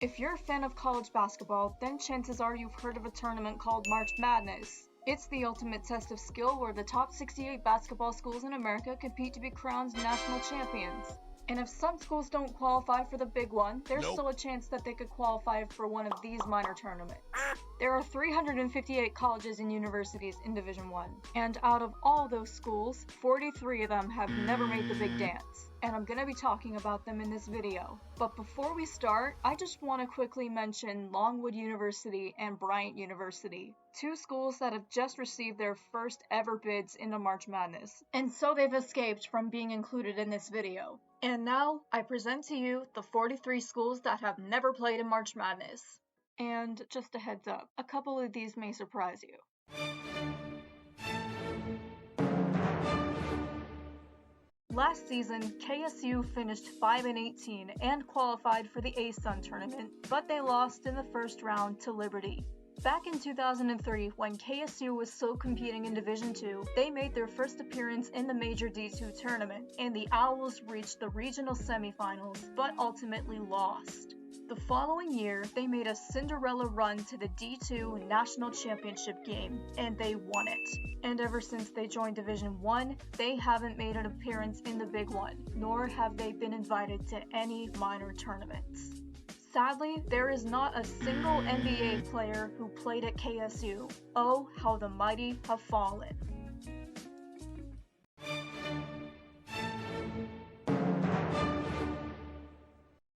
If you're a fan of college basketball, then chances are you've heard of a tournament called March Madness. It's the ultimate test of skill where the top 68 basketball schools in America compete to be crowned national champions. And if some schools don't qualify for the big one, there's still a chance that they could qualify for one of these minor tournaments. There are 358 colleges and universities in Division I, and out of all those schools, 43 of them have never made the big dance. And I'm going to be talking about them in this video. But before we start, I just want to quickly mention Longwood University and Bryant University, two schools that have just received their first ever bids into March Madness, and so they've escaped from being included in this video. And now, I present to you the 43 schools that have never played in March Madness. And just a heads up, a couple of these may surprise you. Last season, KSU finished 5-18 and qualified for the ASUN tournament, but they lost in the first round to Liberty. Back in 2003, when KSU was still competing in Division II, they made their first appearance in the Major D2 tournament, and the Owls reached the regional semifinals, but ultimately lost. The following year, they made a Cinderella run to the D2 National Championship game, and they won it. And ever since they joined Division I, they haven't made an appearance in the Big One, nor have they been invited to any minor tournaments. Sadly, there is not a single NBA player who played at KSU. Oh, how the mighty have fallen.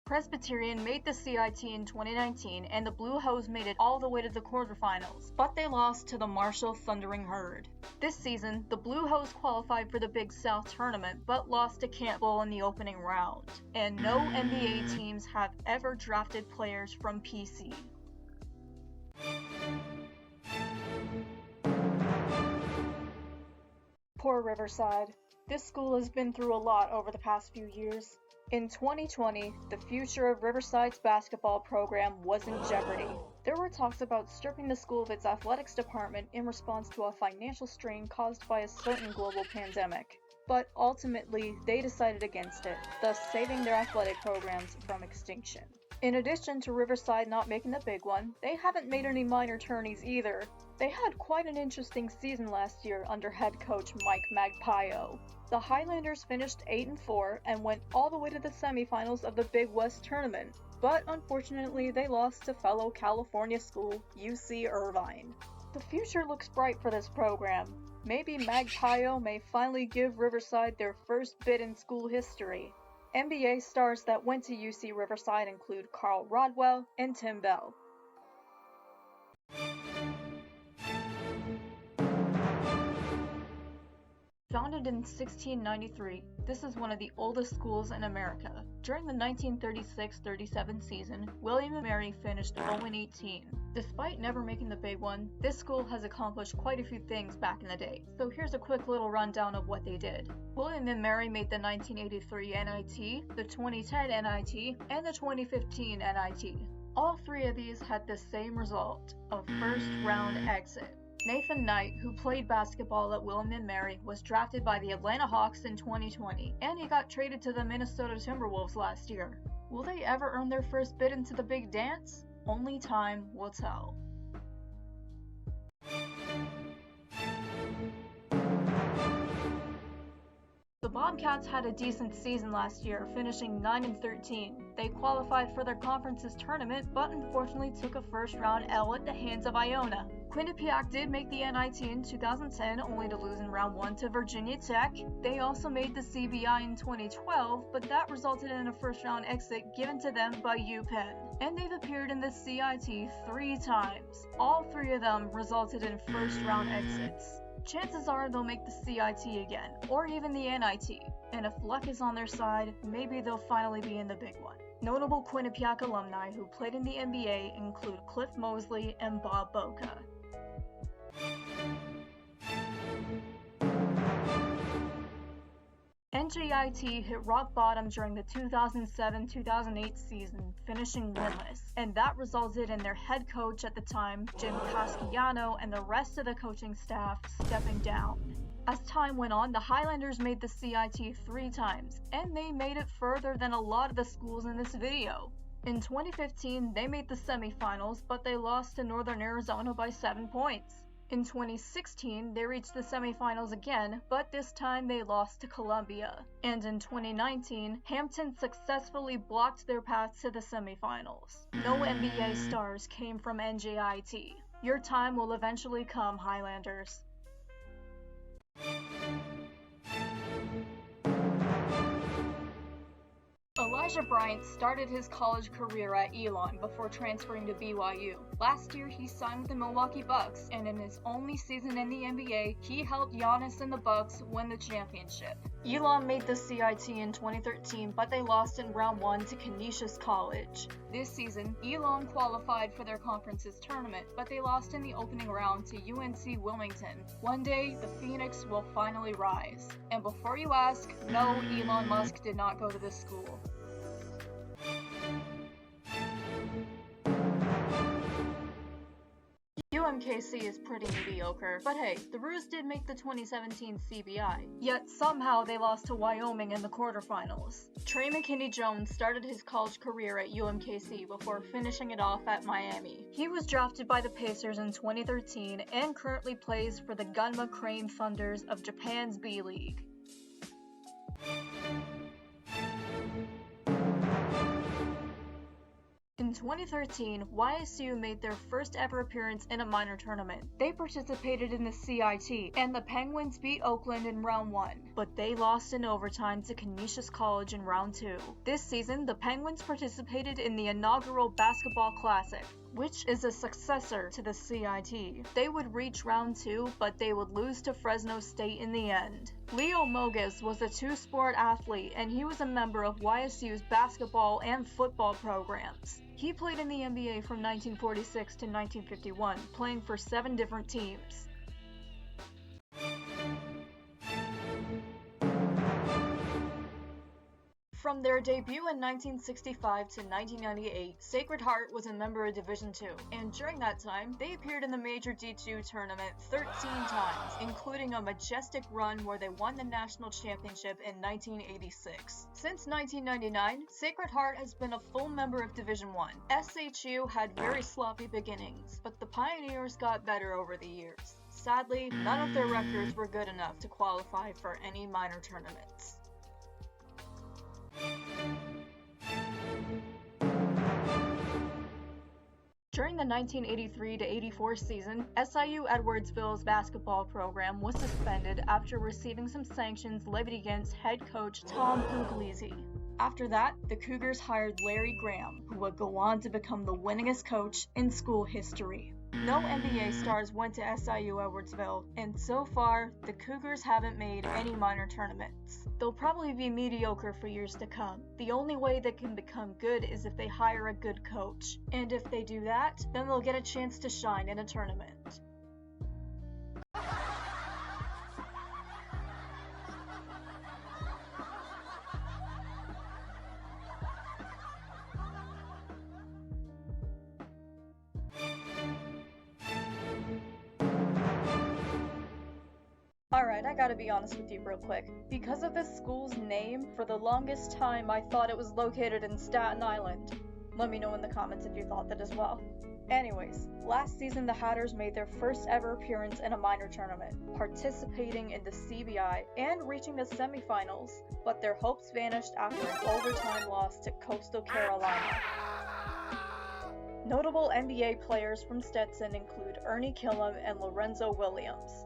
Presbyterian made the CIT in 2019, and the Blue Hose made it all the way to the quarterfinals, but they lost to the Marshall Thundering Herd. This season, the Blue Hose qualified for the Big South tournament, but lost to Campbell in the opening round. And no NBA teams have ever drafted players from PC. Poor Riverside. This school has been through a lot over the past few years. In 2020, the future of Riverside's basketball program was in jeopardy. There were talks about stripping the school of its athletics department in response to a financial strain caused by a certain global pandemic. But ultimately, they decided against it, thus saving their athletic programs from extinction. In addition to Riverside not making the big one, they haven't made any minor tourneys either. They had quite an interesting season last year under head coach Mike Magpayo. The Highlanders finished 8-4 and went all the way to the semifinals of the Big West tournament, but unfortunately they lost to fellow California school UC Irvine. The future looks bright for this program. Maybe Magpayo may finally give Riverside their first bid in school history. NBA stars that went to UC Riverside include Carl Rodwell and Tim Bell. Founded in 1693, this is one of the oldest schools in America. During the 1936-37 season, William & Mary finished 0-18. Despite never making the big one, this school has accomplished quite a few things back in the day, so here's a quick little rundown of what they did. William & Mary made the 1983 NIT, the 2010 NIT, and the 2015 NIT. All three of these had the same result, a first-round exit. Nathan Knight, who played basketball at William & Mary, was drafted by the Atlanta Hawks in 2020, and he got traded to the Minnesota Timberwolves last year. Will they ever earn their first bid into the big dance? Only time will tell. The Bobcats had a decent season last year, finishing 9-13. They qualified for their conference's tournament, but unfortunately took a first-round L at the hands of Iona. Quinnipiac did make the NIT in 2010, only to lose in round 1 to Virginia Tech. They also made the CBI in 2012, but that resulted in a first-round exit given to them by UPenn. And they've appeared in the CIT 3 times. All 3 of them resulted in first-round exits. Chances are they'll make the CIT again, or even the NIT, and if luck is on their side, maybe they'll finally be in the big one. Notable Quinnipiac alumni who played in the NBA include Cliff Mosley and Bob Boca. NJIT hit rock bottom during the 2007-2008 season, finishing winless, and that resulted in their head coach at the time, Jim Casciano, and the rest of the coaching staff stepping down. As time went on, the Highlanders made the CIT 3 times, and they made it further than a lot of the schools in this video. In 2015, they made the semifinals, but they lost to Northern Arizona by 7 points. In 2016, they reached the semifinals again, but this time they lost to Columbia. And in 2019, Hampton successfully blocked their path to the semifinals. No NBA stars came from NJIT. Your time will eventually come, Highlanders. Elijah Bryant started his college career at Elon before transferring to BYU. Last year, he signed with the Milwaukee Bucks, and in his only season in the NBA, he helped Giannis and the Bucks win the championship. Elon made the CIT in 2013, but they lost in round 1 to Canisius College. This season, Elon qualified for their conference's tournament, but they lost in the opening round to UNC Wilmington. One day, the Phoenix will finally rise. And before you ask, no, Elon Musk did not go to this school. UMKC is pretty mediocre, but hey, the Roos did make the 2017 CBI, yet somehow they lost to Wyoming in the quarterfinals. Trey McKinney-Jones started his college career at UMKC before finishing it off at Miami. He was drafted by the Pacers in 2013 and currently plays for the Gunma Crane Thunders of Japan's B-League. In 2013, YSU made their first ever appearance in a minor tournament. They participated in the CIT, and the Penguins beat Oakland in round 1, but they lost in overtime to Canisius College in round 2. This season, the Penguins participated in the inaugural Basketball Classic, which is a successor to the CIT. They would reach round 2, but they would lose to Fresno State in the end. Leo Mogus was a two-sport athlete, and he was a member of YSU's basketball and football programs. He played in the NBA from 1946 to 1951, playing for 7 different teams. From their debut in 1965 to 1998, Sacred Heart was a member of Division II, and during that time, they appeared in the Major D2 tournament 13 times, including a majestic run where they won the national championship in 1986. Since 1999, Sacred Heart has been a full member of Division I. SHU had very sloppy beginnings, but the Pioneers got better over the years. Sadly, none of their records were good enough to qualify for any minor tournaments. During the 1983-84 season, SIU Edwardsville's basketball program was suspended after receiving some sanctions levied against head coach Tom Puglisi. After that, the Cougars hired Larry Graham, who would go on to become the winningest coach in school history. No NBA stars went to SIU Edwardsville, and so far, the Cougars haven't made any minor tournaments. They'll probably be mediocre for years to come. The only way they can become good is if they hire a good coach. And if they do that, then they'll get a chance to shine in a tournament. Alright, I gotta be honest with you real quick. Because of this school's name, for the longest time I thought it was located in Staten Island. Let me know in the comments if you thought that as well. Anyways, last season the Hatters made their first ever appearance in a minor tournament, participating in the CBI and reaching the semifinals, but their hopes vanished after an overtime loss to Coastal Carolina. Notable NBA players from Stetson include Ernie Killam and Lorenzo Williams.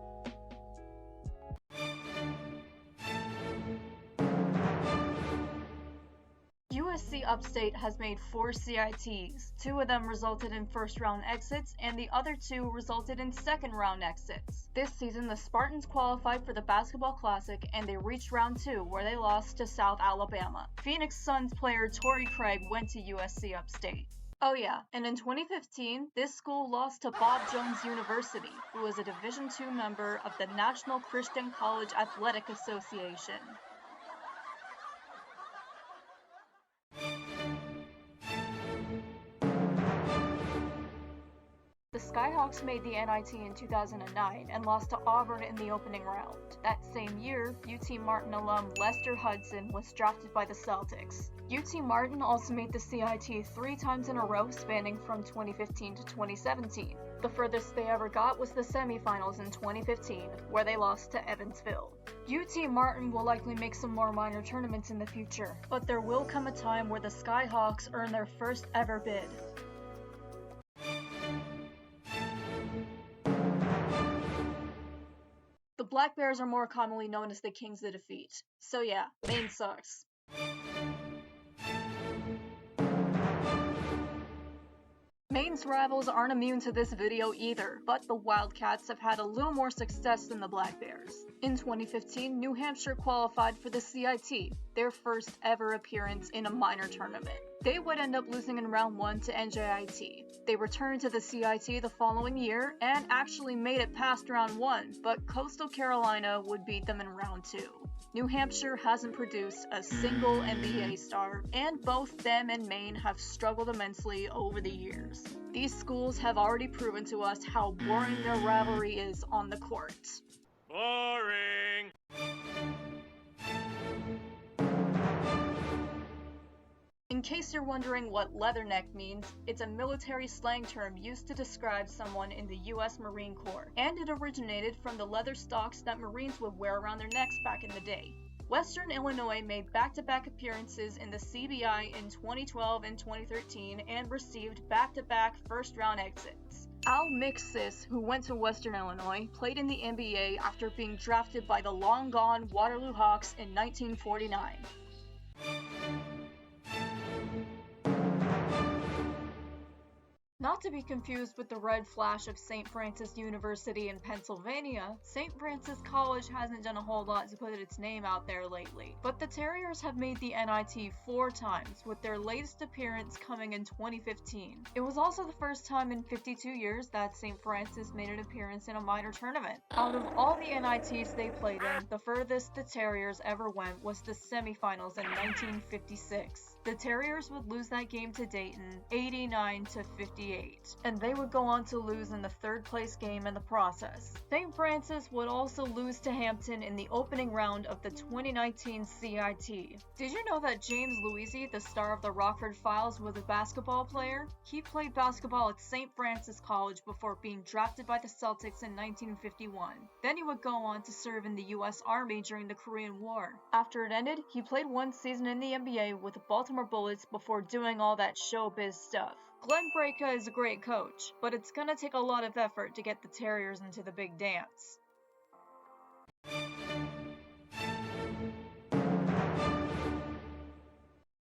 USC Upstate has made 4 CITs. 2 of them resulted in first-round exits, and the other 2 resulted in second-round exits. This season, the Spartans qualified for the Basketball Classic, and they reached round 2, where they lost to South Alabama. Phoenix Suns player Torrey Craig went to USC Upstate. Oh yeah, and in 2015, this school lost to Bob Jones University, who was a Division II member of the National Christian College Athletic Association. The The Skyhawks made the NIT in 2009 and lost to Auburn in the opening round. That same year, UT Martin alum Lester Hudson was drafted by the Celtics. UT Martin also made the CIT 3 times in a row, spanning from 2015 to 2017. The furthest they ever got was the semifinals in 2015, where they lost to Evansville. UT Martin will likely make some more minor tournaments in the future, but there will come a time where the Skyhawks earn their first ever bid. The Black Bears are more commonly known as the Kings of Defeat. So yeah, Maine sucks. Maine's rivals aren't immune to this video either, but the Wildcats have had a little more success than the Black Bears. In 2015, New Hampshire qualified for the CIT, their first ever appearance in a minor tournament. They would end up losing in round 1 to NJIT. They returned to the CIT the following year and actually made it past round 1, but Coastal Carolina would beat them in round 2. New Hampshire hasn't produced a single NBA star, and both them and Maine have struggled immensely over the years. These schools have already proven to us how boring their rivalry is on the court. Boring! In case you're wondering what leatherneck means, it's a military slang term used to describe someone in the US Marine Corps, and it originated from the leather stocks that Marines would wear around their necks back in the day. Western Illinois made back-to-back appearances in the CBI in 2012 and 2013 and received back-to-back first-round exits. Al Mixis, who went to Western Illinois, played in the NBA after being drafted by the long-gone Waterloo Hawks in 1949. Not to be confused with the Red Flash of St. Francis University in Pennsylvania, St. Francis College hasn't done a whole lot to put its name out there lately. But the Terriers have made the NIT 4 times, with their latest appearance coming in 2015. It was also the first time in 52 years that St. Francis made an appearance in a minor tournament. Out of all the NITs they played in, the furthest the Terriers ever went was the semifinals in 1956. The Terriers would lose that game to Dayton, 89-58, and they would go on to lose in the 3rd place game in the process. St. Francis would also lose to Hampton in the opening round of the 2019 CIT. Did you know that James Louisi, the star of the Rockford Files, was a basketball player? He played basketball at St. Francis College before being drafted by the Celtics in 1951. Then he would go on to serve in the US Army during the Korean War. After it ended, he played 1 season in the NBA with the Baltimore Bullets before doing all that showbiz stuff. Glenn Braica is a great coach, but it's gonna take a lot of effort to get the Terriers into the big dance.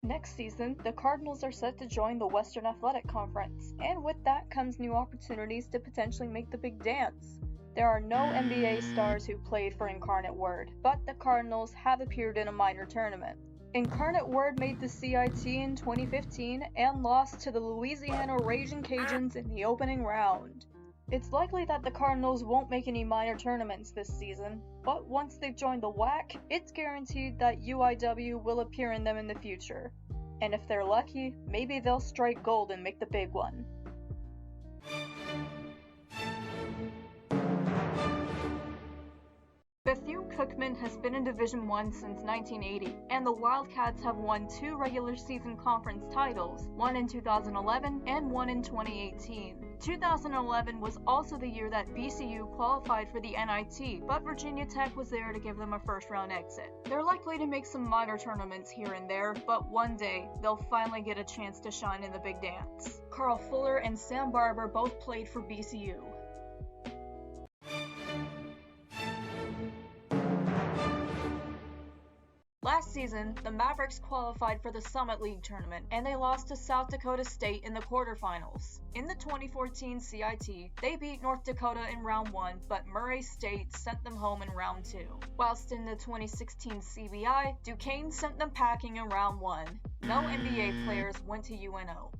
Next season, the Cardinals are set to join the Western Athletic Conference, and with that comes new opportunities to potentially make the big dance. There are no NBA stars who played for Incarnate Word, but the Cardinals have appeared in a minor tournament. Incarnate Word made the CIT in 2015 and lost to the Louisiana Ragin' Cajuns in the opening round. It's likely that the Cardinals won't make any minor tournaments this season, but once they've joined the WAC, it's guaranteed that UIW will appear in them in the future. And if they're lucky, maybe they'll strike gold and make the big one. Bethune-Cookman has been in Division I since 1980, and the Wildcats have won 2 regular season conference titles, one in 2011 and one in 2018. 2011 was also the year that BCU qualified for the NIT, but Virginia Tech was there to give them a first-round exit. They're likely to make some minor tournaments here and there, but one day, they'll finally get a chance to shine in the big dance. Carl Fuller and Sam Barber both played for BCU. Last season, the Mavericks qualified for the Summit League tournament, and they lost to South Dakota State in the quarterfinals. In the 2014 CIT, they beat North Dakota in round 1, but Murray State sent them home in round 2. Whilst in the 2016 CBI, Duquesne sent them packing in round 1. No NBA players went to UNO.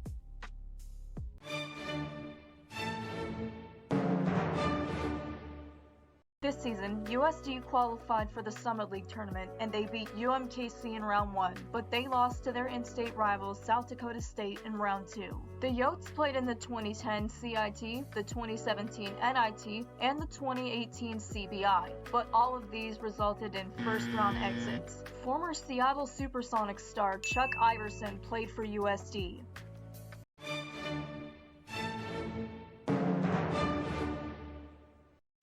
This season, USD qualified for the Summit League tournament and they beat UMKC in round 1, but they lost to their in-state rivals South Dakota State in round 2. The Yotes played in the 2010 CIT, the 2017 NIT, and the 2018 CBI, but all of these resulted in first-round exits. Former Seattle Supersonics star Chuck Iverson played for USD.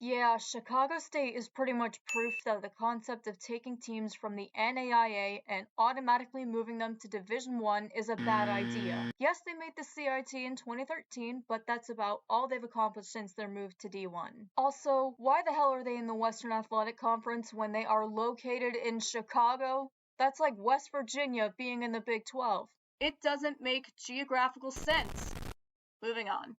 Yeah, Chicago State is pretty much proof that the concept of taking teams from the NAIA and automatically moving them to Division I is a bad idea. Yes, they made the CIT in 2013, but that's about all they've accomplished since their move to D1. Also, why the hell are they in the Western Athletic Conference when they are located in Chicago? That's like West Virginia being in the Big 12. It doesn't make geographical sense. Moving on.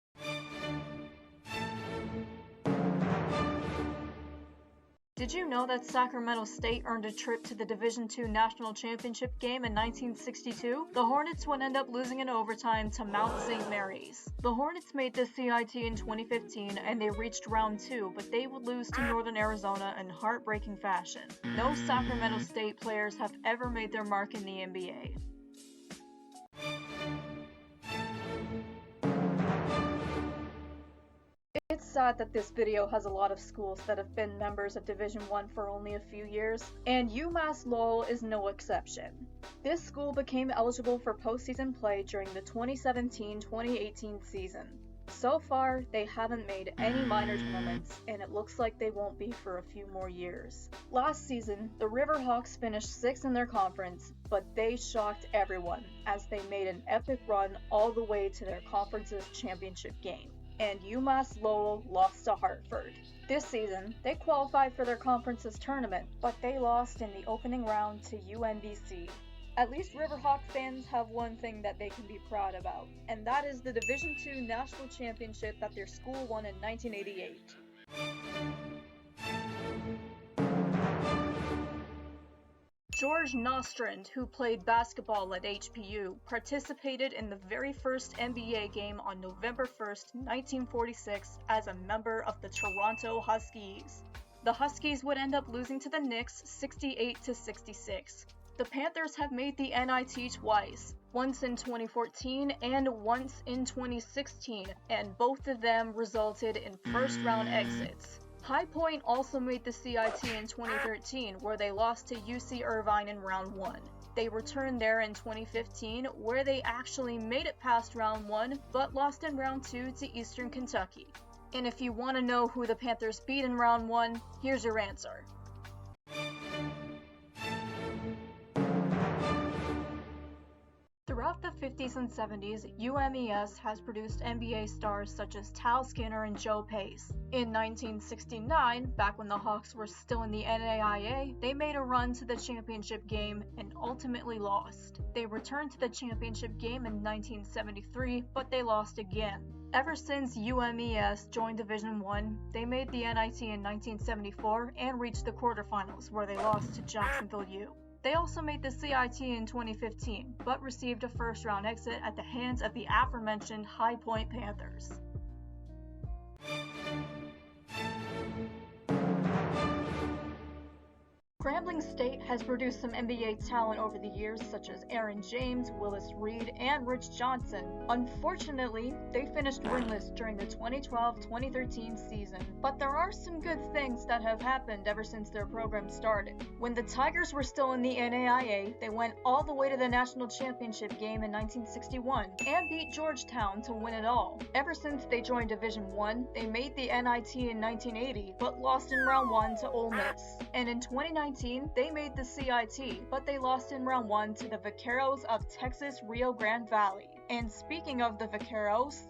Did you know that Sacramento State earned a trip to the Division II National Championship game in 1962? The Hornets would end up losing in overtime to Mount St. Mary's. The Hornets made the CIT in 2015 and they reached round 2, but they would lose to Northern Arizona in heartbreaking fashion. No Sacramento State players have ever made their mark in the NBA. It's sad that this video has a lot of schools that have been members of Division I for only a few years, and UMass Lowell is no exception. This school became eligible for postseason play during the 2017-2018 season. So far, they haven't made any minor tournaments, and it looks like they won't be for a few more years. Last season, the Riverhawks finished 6th in their conference, but they shocked everyone as they made an epic run all the way to their conference's championship game. And UMass Lowell lost to Hartford. This season, they qualified for their conference's tournament, but they lost in the opening round to UNBC. At least Riverhawk fans have one thing that they can be proud about, and that is the Division II National Championship that their school won in 1988. George Nostrand, who played basketball at HPU, participated in the very first NBA game on November 1st, 1946 as a member of the Toronto Huskies. The Huskies would end up losing to the Knicks 68-66. The Panthers have made the NIT twice, once in 2014 and once in 2016, and both of them resulted in first-round exits. High Point also made the CIT in 2013, where they lost to UC Irvine in round 1. They returned there in 2015, where they actually made it past round 1, but lost in round 2 to Eastern Kentucky. And if you want to know who the Panthers beat in round 1, here's your answer. Throughout the 50s and 70s, UMES has produced NBA stars such as Tal Skinner and Joe Pace. In 1969, back when the Hawks were still in the NAIA, they made a run to the championship game and ultimately lost. They returned to the championship game in 1973, but they lost again. Ever since UMES joined Division I, they made the NIT in 1974 and reached the quarterfinals, where they lost to Jacksonville U. They also made the CIT in 2015, but received a first-round exit at the hands of the aforementioned High Point Panthers. Grambling State has produced some NBA talent over the years, such as Aaron James, Willis Reed, and Rich Johnson. Unfortunately, they finished winless during the 2012-2013 season. But there are some good things that have happened ever since their program started. When the Tigers were still in the NAIA, they went all the way to the national championship game in 1961 and beat Georgetown to win it all. Ever since they joined Division I, they made the NIT in 1980, but lost in round 1 to Ole Miss. And in 2019, they made the CIT, but they lost in round 1 to the Vaqueros of Texas Rio Grande Valley. And speaking of the Vaqueros,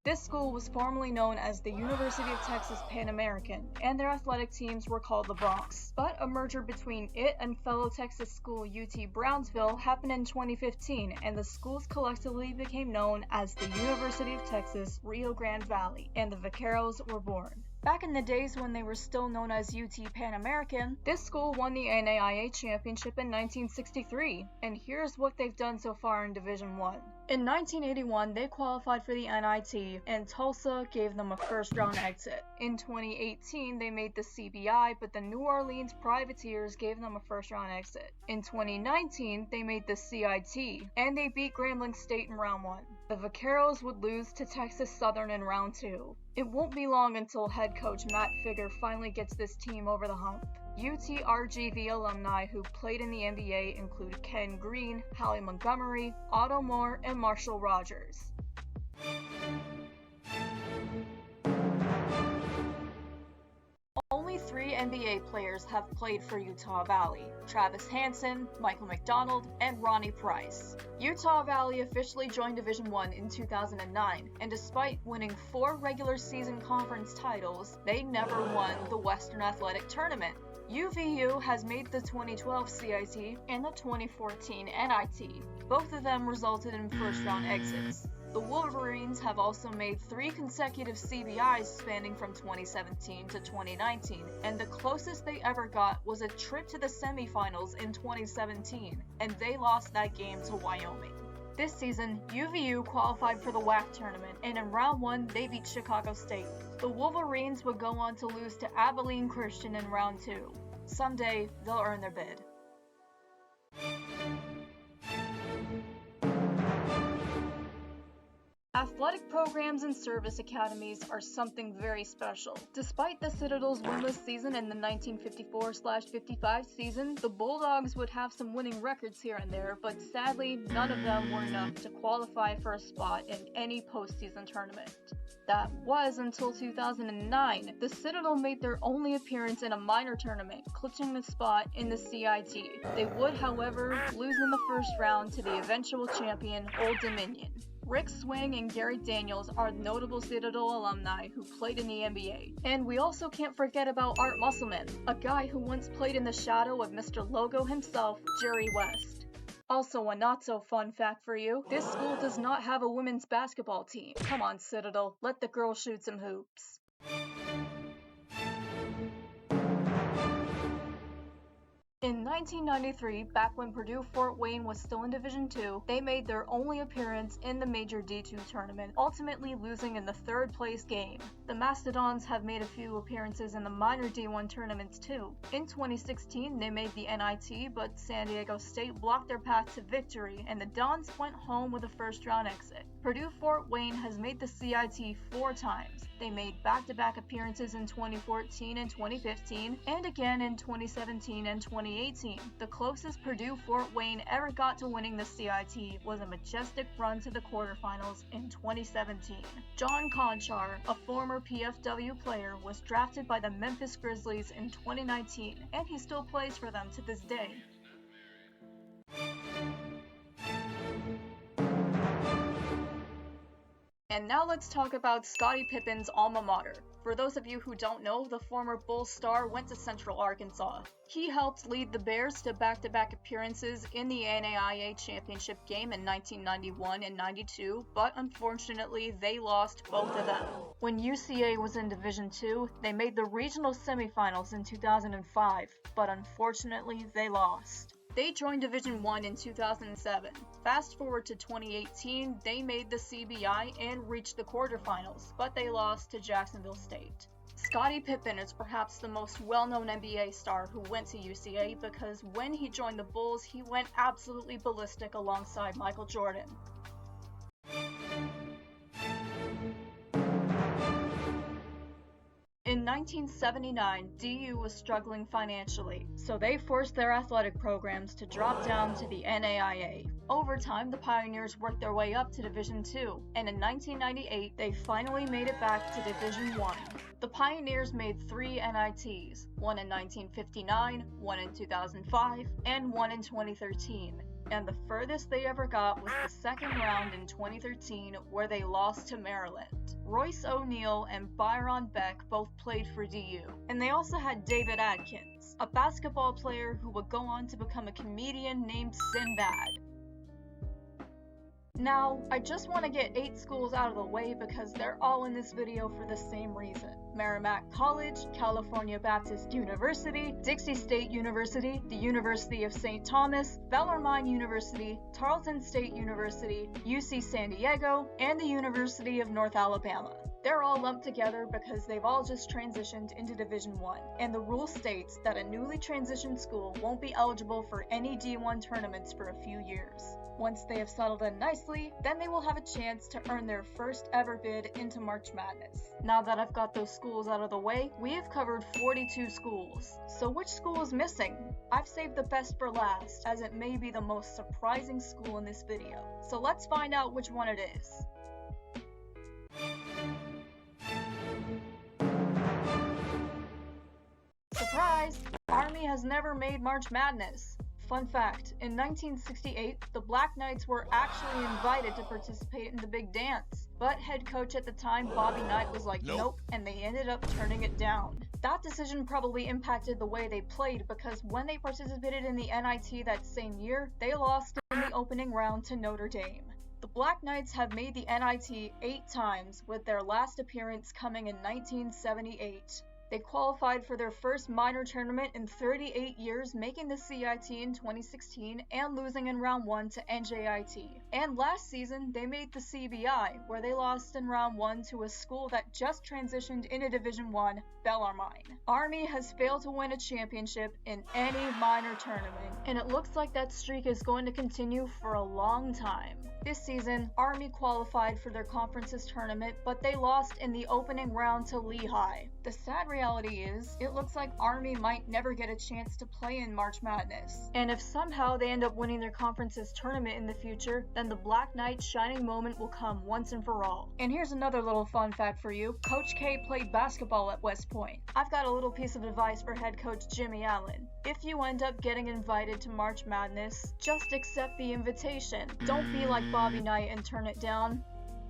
this school was formerly known as the University of Texas Pan American, and their athletic teams were called the Bronx. But a merger between it and fellow Texas school UT Brownsville happened in 2015, and the schools collectively became known as the University of Texas Rio Grande Valley, and the Vaqueros were born. Back in the days when they were still known as UT Pan American, this school won the NAIA championship in 1963, and here's what they've done so far in Division I. In 1981, they qualified for the NIT, and Tulsa gave them a first-round exit. In 2018, they made the CBI, but the New Orleans Privateers gave them a first-round exit. In 2019, they made the CIT, and they beat Grambling State in round 1. The Vaqueros would lose to Texas Southern in round 2. It won't be long until head coach Matt Figger finally gets this team over the hump. UTRGV alumni who played in the NBA include Ken Green, Hallie Montgomery, Otto Moore, and Marshall Rogers. Only 3 NBA players have played for Utah Valley: Travis Hansen, Michael McDonald, and Ronnie Price. Utah Valley officially joined Division I in 2009, and despite winning 4 regular season conference titles, they never won the Western Athletic Tournament. UVU has made the 2012 CIT and the 2014 NIT. Both of them resulted in first-round exits. The Wolverines have also made 3 consecutive CBIs spanning from 2017 to 2019, and the closest they ever got was a trip to the semifinals in 2017, and they lost that game to Wyoming. This season, UVU qualified for the WAC tournament, and in round 1, they beat Chicago State. The Wolverines would go on to lose to Abilene Christian in round 2. Someday, they'll earn their bid. Athletic programs and service academies are something very special. Despite the Citadel's winless season in the 1954/55 season, the Bulldogs would have some winning records here and there, but sadly, none of them were enough to qualify for a spot in any postseason tournament. That was until 2009. The Citadel made their only appearance in a minor tournament, clinching the spot in the CIT. They would, however, lose in the first round to the eventual champion, Old Dominion. Rick Swing and Gary Daniels are notable Citadel alumni who played in the NBA. And we also can't forget about Art Musselman, a guy who once played in the shadow of Mr. Logo himself, Jerry West. Also, a not-so-fun fact for you, this school does not have a women's basketball team. Come on, Citadel, let the girls shoot some hoops. In 1993, back when Purdue-Fort Wayne was still in Division II, they made their only appearance in the Major D2 tournament, ultimately losing in the 3rd place game. The Mastodons have made a few appearances in the minor D1 tournaments too. In 2016, they made the NIT, but San Diego State blocked their path to victory, and the Dons went home with a first-round exit. Purdue-Fort Wayne has made the CIT 4 times. They made back-to-back appearances in 2014 and 2015, and again in 2017 and 2018. The closest Purdue-Fort Wayne ever got to winning the CIT was a majestic run to the quarterfinals in 2017. John Conchar, a former PFW player, was drafted by the Memphis Grizzlies in 2019, and he still plays for them to this day. And now let's talk about Scottie Pippen's alma mater. For those of you who don't know, the former Bulls star went to Central Arkansas. He helped lead the Bears to back-to-back appearances in the NAIA championship game in 1991 and 92, but unfortunately they lost both of them. When UCA was in Division II, they made the regional semifinals in 2005, but unfortunately they lost. They joined Division I in 2007. Fast forward to 2018, they made the CBI and reached the quarterfinals, but they lost to Jacksonville State. Scottie Pippen is perhaps the most well-known NBA star who went to UCA because when he joined the Bulls, he went absolutely ballistic alongside Michael Jordan. In 1979, DU was struggling financially, so they forced their athletic programs to drop down to the NAIA. Over time, the Pioneers worked their way up to Division II, and in 1998, they finally made it back to Division I. The Pioneers made 3 NITs, one in 1959, one in 2005, and one in 2013. And the furthest they ever got was the second round in 2013, where they lost to Maryland. Royce O'Neal and Byron Beck both played for DU. And they also had David Adkins, a basketball player who would go on to become a comedian named Sinbad. Now, I just want to get 8 schools out of the way because they're all in this video for the same reason. Merrimack College, California Baptist University, Dixie State University, the University of St. Thomas, Bellarmine University, Tarleton State University, UC San Diego, and the University of North Alabama. They're all lumped together because they've all just transitioned into Division I, and the rule states that a newly transitioned school won't be eligible for any D1 tournaments for a few years. Once they have settled in nicely, then they will have a chance to earn their first ever bid into March Madness. Now that I've got those schools out of the way, we have covered 42 schools. So which school is missing? I've saved the best for last, as it may be the most surprising school in this video. So let's find out which one it is. Surprise! Army has never made March Madness. Fun fact, in 1968, the Black Knights were actually invited to participate in the big dance, but head coach at the time, Bobby Knight, was like, nope, and they ended up turning it down. That decision probably impacted the way they played because when they participated in the NIT that same year, they lost in the opening round to Notre Dame. The Black Knights have made the NIT 8 times, with their last appearance coming in 1978. They qualified for their first minor tournament in 38 years, making the CIT in 2016 and losing in round 1 to NJIT. And last season, they made the CBI, where they lost in round 1 to a school that just transitioned into Division I, Bellarmine. Army has failed to win a championship in any minor tournament, and it looks like that streak is going to continue for a long time. This season, Army qualified for their conference's tournament, but they lost in the opening round to Lehigh. The sad reality is, it looks like Army might never get a chance to play in March Madness. And if somehow they end up winning their conference's tournament in the future, then the Black Knights' shining moment will come once and for all. And here's another little fun fact for you. Coach K played basketball at West Point. I've got a little piece of advice for head coach Jimmy Allen. If you end up getting invited to March Madness, just accept the invitation. Don't be like Bobby Knight and turn it down.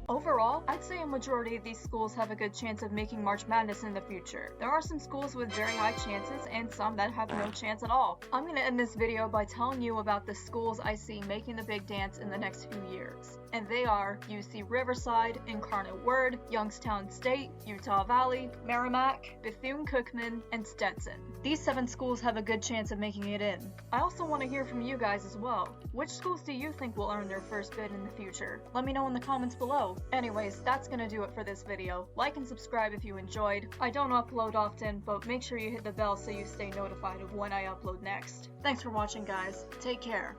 Overall, I'd say a majority of these schools have a good chance of making March Madness in the future. There are some schools with very high chances and some that have no chance at all. I'm going to end this video by telling you about the schools I see making the big dance in the next few years. And they are UC Riverside, Incarnate Word, Youngstown State, Utah Valley, Merrimack, Bethune-Cookman, and Stetson. These 7 schools have a good chance of making it in. I also want to hear from you guys as well. Which schools do you think will earn their first bid in the future? Let me know in the comments below. Anyways, that's gonna do it for this video. Like and subscribe if you enjoyed. I don't upload often, but make sure you hit the bell so you stay notified of when I upload next. Thanks for watching, guys. Take care.